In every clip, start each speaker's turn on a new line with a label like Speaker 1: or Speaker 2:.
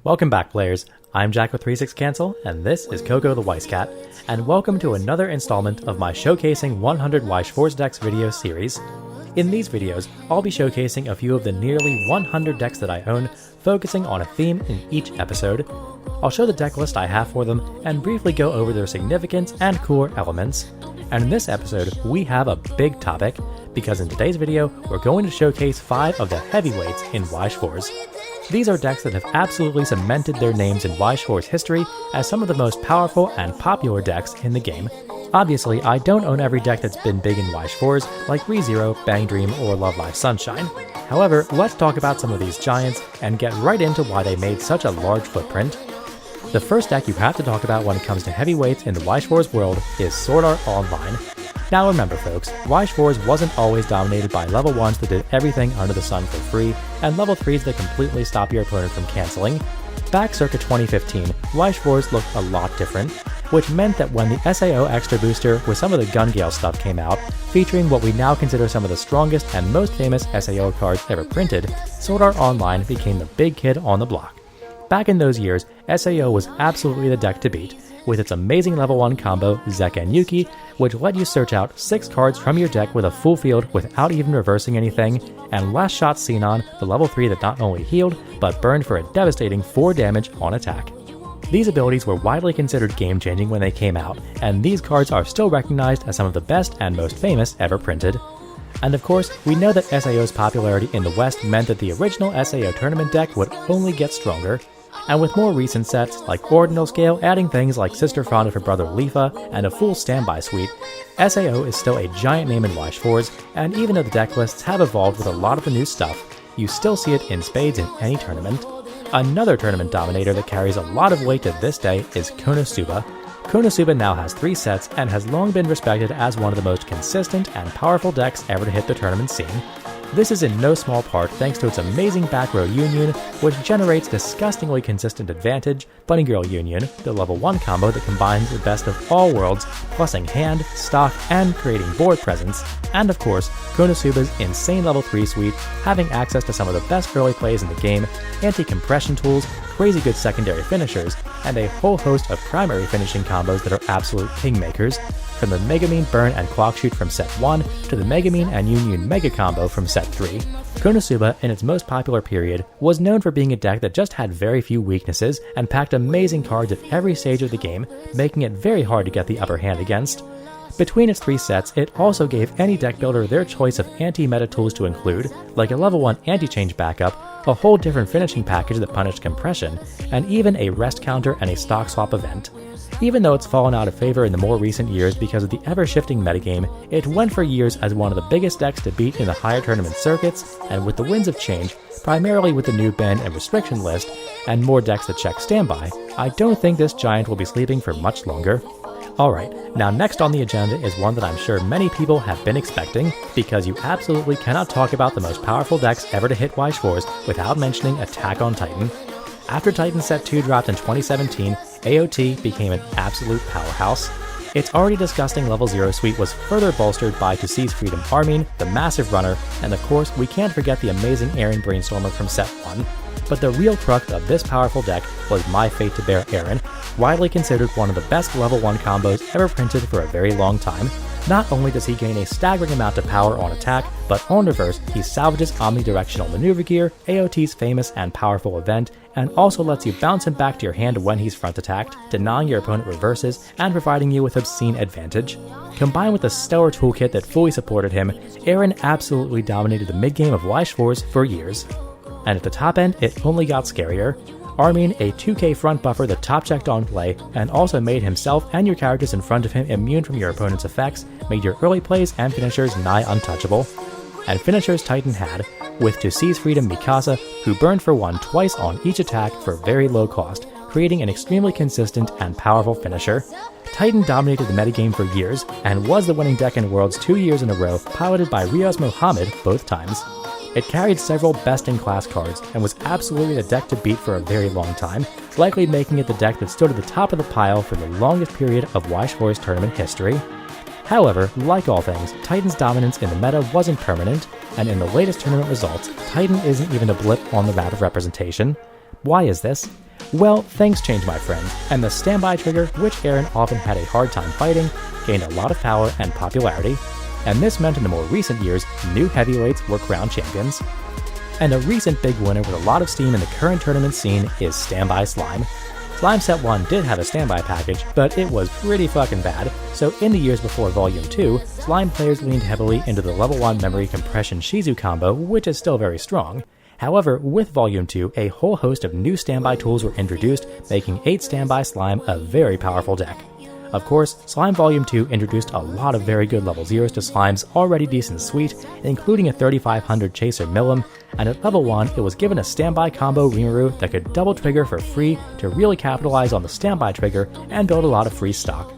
Speaker 1: Welcome back, players. I'm Jack with 36 Cancel, and this is Coco the Weiss Cat, and welcome to another installment of my Showcasing 100 Weiss Schwarz decks video series. In these videos, I'll be showcasing a few of the nearly 100 decks that I own, focusing on a theme in each episode. I'll show the deck list I have for them, and briefly go over their significance and core elements. And in this episode, we have a big topic, because in today's video, we're going to showcase 5 of the heavyweights in Weiss Schwarz. These are decks that have absolutely cemented their names in Weiss Schwarz history as some of the most powerful and popular decks in the game. Obviously, I don't own every deck that's been big in Weiss Schwarz, like ReZero, Bang Dream, or Love Live Sunshine. However, let's talk about some of these giants and get right into why they made such a large footprint. The first deck you have to talk about when it comes to heavyweights in the Weiss Schwarz world is Sword Art Online. Now remember folks, Weiss Schwarz wasn't always dominated by level 1s that did everything under the sun for free, and level 3s that completely stop your opponent from cancelling. Back circa 2015, Weiss Schwarz looked a lot different, which meant that when the SAO Extra Booster with some of the Gun Gale stuff came out, featuring what we now consider some of the strongest and most famous SAO cards ever printed, Sword Art Online became the big kid on the block. Back in those years, SAO was absolutely the deck to beat, with its amazing level 1 combo, Zek and Yuki, which let you search out 6 cards from your deck with a full field without even reversing anything, and Last Shot Xenon, the level 3 that not only healed, but burned for a devastating 4 damage on attack. These abilities were widely considered game-changing when they came out, and these cards are still recognized as some of the best and most famous ever printed. And of course, we know that SAO's popularity in the West meant that the original SAO tournament deck would only get stronger. And with more recent sets, like Ordinal Scale adding things like Sister Fonda for Brother Lifa and a full standby suite, SAO is still a giant name in Weiss Schwarz, and even though the deck lists have evolved with a lot of the new stuff, you still see it in spades in any tournament. Another tournament dominator that carries a lot of weight to this day is Konasuba. Konasuba now has 3 sets and has long been respected as one of the most consistent and powerful decks ever to hit the tournament scene. This is in no small part thanks to its amazing back row union, which generates disgustingly consistent advantage, Bunny Girl Union, the level 1 combo that combines the best of all worlds, plussing hand, stock, and creating board presence, and of course, Konasuba's insane level 3 suite, having access to some of the best early plays in the game, anti-compression tools, crazy good secondary finishers, and a whole host of primary finishing combos that are absolute kingmakers, from the Megamine Burn and Clock Shoot from set 1 to the Megamine and Union Mega combo from set 3. Konasuba, in its most popular period, was known for being a deck that just had very few weaknesses and packed amazing cards at every stage of the game, making it very hard to get the upper hand against. Between its 3 sets, it also gave any deck builder their choice of anti-meta tools to include, like a level 1 anti-change backup, a whole different finishing package that punished compression, and even a rest counter and a stock swap event. Even though it's fallen out of favor in the more recent years because of the ever-shifting metagame, it went for years as one of the biggest decks to beat in the higher tournament circuits, and with the winds of change, primarily with the new ban and restriction list, and more decks that check standby, I don't think this giant will be sleeping for much longer. Alright, now next on the agenda is one that I'm sure many people have been expecting, because you absolutely cannot talk about the most powerful decks ever to hit Weiss Schwarz without mentioning Attack on Titan. After Titan Set 2 dropped in 2017, AOT became an absolute powerhouse. Its already disgusting level 0 suite was further bolstered by To Seize Freedom Armin, the massive runner, and of course we can't forget the amazing Aaron Brainstormer from Set 1. But the real crux of this powerful deck was My Fate to Bear Aaron, widely considered one of the best level 1 combos ever printed for a very long time. Not only does he gain a staggering amount of power on attack, but on reverse, he salvages omnidirectional maneuver gear, AOT's famous and powerful event, and also lets you bounce him back to your hand when he's front attacked, denying your opponent reverses, and providing you with obscene advantage. Combined with the stellar toolkit that fully supported him, Aaron absolutely dominated the mid-game of Weiss Schwarz for years. And at the top end, it only got scarier. Armin, a 2k front buffer that top-checked on play, and also made himself and your characters in front of him immune from your opponent's effects, made your early plays and finishers nigh untouchable. And finishers Titan had, with To Seize Freedom Mikasa, who burned for 1 twice on each attack for very low cost, creating an extremely consistent and powerful finisher. Titan dominated the metagame for years, and was the winning deck in Worlds 2 years in a row, piloted by Riaz Mohammed both times. It carried several best-in-class cards, and was absolutely the deck to beat for a very long time, likely making it the deck that stood at the top of the pile for the longest period of Weiss Schwarz tournament history. However, like all things, Titan's dominance in the meta wasn't permanent, and in the latest tournament results, Titan isn't even a blip on the map of representation. Why is this? Well, things changed, my friends, and the standby trigger, which Aaron often had a hard time fighting, gained a lot of power and popularity, and this meant in the more recent years, new heavyweights were crowned champions. And a recent big winner with a lot of steam in the current tournament scene is Standby Slime. Slime Set 1 did have a standby package, but it was pretty fucking bad, so in the years before Volume 2, Slime players leaned heavily into the level 1 memory compression Shizu combo, which is still very strong. However, with Volume 2, a whole host of new standby tools were introduced, making 8 Standby Slime a very powerful deck. Of course, Slime Volume 2 introduced a lot of very good level 0s to Slime's already decent suite, including a 3500 Chaser Millum, and at level 1 it was given a standby combo Rimuru that could double trigger for free to really capitalize on the standby trigger and build a lot of free stock.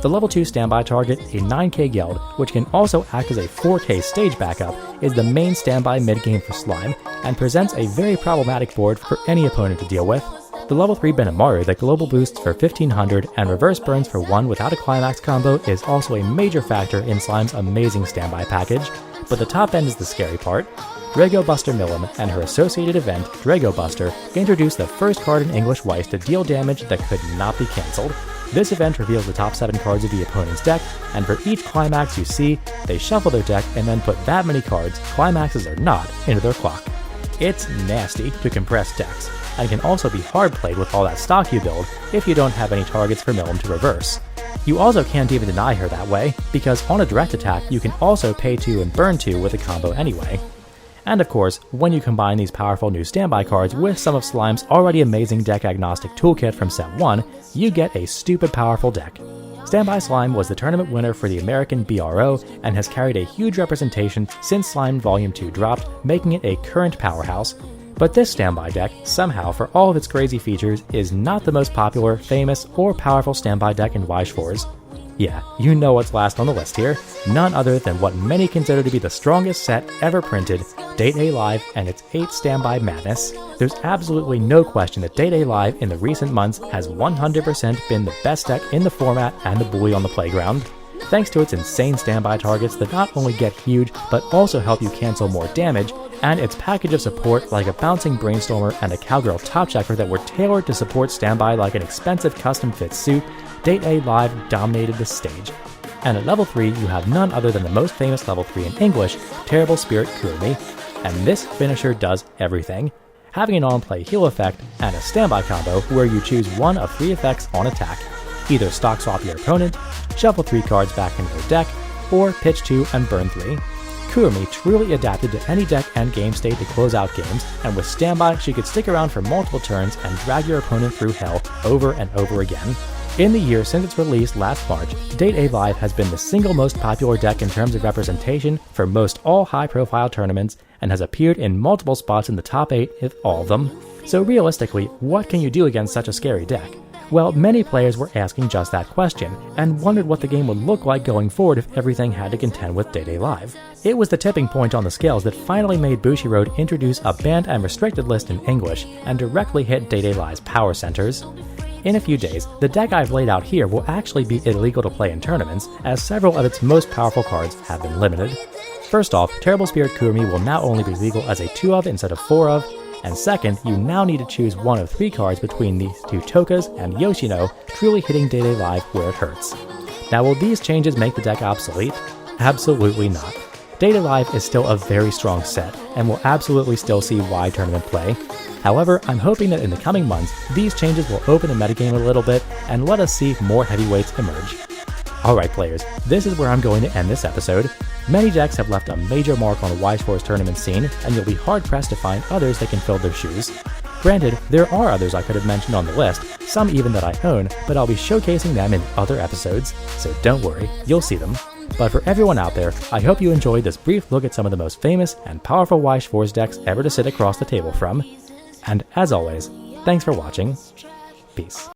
Speaker 1: The level 2 standby target, a 9k Geld, which can also act as a 4k stage backup, is the main standby midgame for Slime, and presents a very problematic board for any opponent to deal with. The level 3 Benamaru that global boosts for 1500 and reverse burns for 1 without a climax combo is also a major factor in Slime's amazing standby package, but the top end is the scary part. Drago Buster Millum and her associated event, Drago Buster, introduced the first card in English Weiss to deal damage that could not be cancelled. This event reveals the top 7 cards of the opponent's deck, and for each climax you see, they shuffle their deck and then put that many cards, climaxes or not, into their clock. It's nasty to compress decks, and can also be hard played with all that stock you build if you don't have any targets for Millum to reverse. You also can't even deny her that way, because on a direct attack you can also pay 2 and burn 2 with a combo anyway. And of course, when you combine these powerful new standby cards with some of Slime's already amazing deck-agnostic toolkit from Set 1, you get a stupid powerful deck. Standby Slime was the tournament winner for the American BRO and has carried a huge representation since Slime Volume 2 dropped, making it a current powerhouse. But this standby deck, somehow for all of its crazy features, is not the most popular, famous, or powerful standby deck in Weiss Schwarz. Yeah, you know what's last on the list here, none other than what many consider to be the strongest set ever printed, Date A Live and its 8 standby madness. There's absolutely no question that Date A Live in the recent months has 100% been the best deck in the format and the bully on the playground. Thanks to its insane standby targets that not only get huge, but also help you cancel more damage, and its package of support like a bouncing Brainstormer and a Cowgirl Top Checker that were tailored to support standby like an expensive custom-fit suit, Date A Live dominated the stage. And at level 3 you have none other than the most famous level 3 in English, Terrible Spirit Kurumi, and this finisher does everything, having an on-play heal effect and a standby combo where you choose one of 3 effects on attack. Either stock swap your opponent, shuffle 3 cards back into their deck, or pitch 2 and burn 3. Kurumi truly adapted to any deck and game state to close out games, and with standby she could stick around for multiple turns and drag your opponent through hell over and over again. In the year since its release last March, Date A Live has been the single most popular deck in terms of representation for most all high-profile tournaments, and has appeared in multiple spots in the top 8 if all of them. So realistically, what can you do against such a scary deck? Well, many players were asking just that question, and wondered what the game would look like going forward if everything had to contend with Date A Live. It was the tipping point on the scales that finally made Bushiroad introduce a banned and restricted list in English, and directly hit Date A Live's power centers. In a few days, the deck I've laid out here will actually be illegal to play in tournaments, as several of its most powerful cards have been limited. First off, Terrible Spirit Kurumi will now only be legal as a 2 of instead of 4 of, and second, you now need to choose one of 3 cards between these 2 Tokas and Yoshino, truly hitting Date A Live where it hurts. Now will these changes make the deck obsolete? Absolutely not. Date A Live is still a very strong set, and will absolutely still see wide tournament play. However, I'm hoping that in the coming months, these changes will open the metagame a little bit, and let us see more heavyweights emerge. Alright players, this is where I'm going to end this episode. Many decks have left a major mark on the Weiss Schwarz tournament scene, and you'll be hard-pressed to find others that can fill their shoes. Granted, there are others I could have mentioned on the list, some even that I own, but I'll be showcasing them in other episodes, so don't worry, you'll see them. But for everyone out there, I hope you enjoyed this brief look at some of the most famous and powerful Weiss Schwarz decks ever to sit across the table from. And as always, thanks for watching. Peace.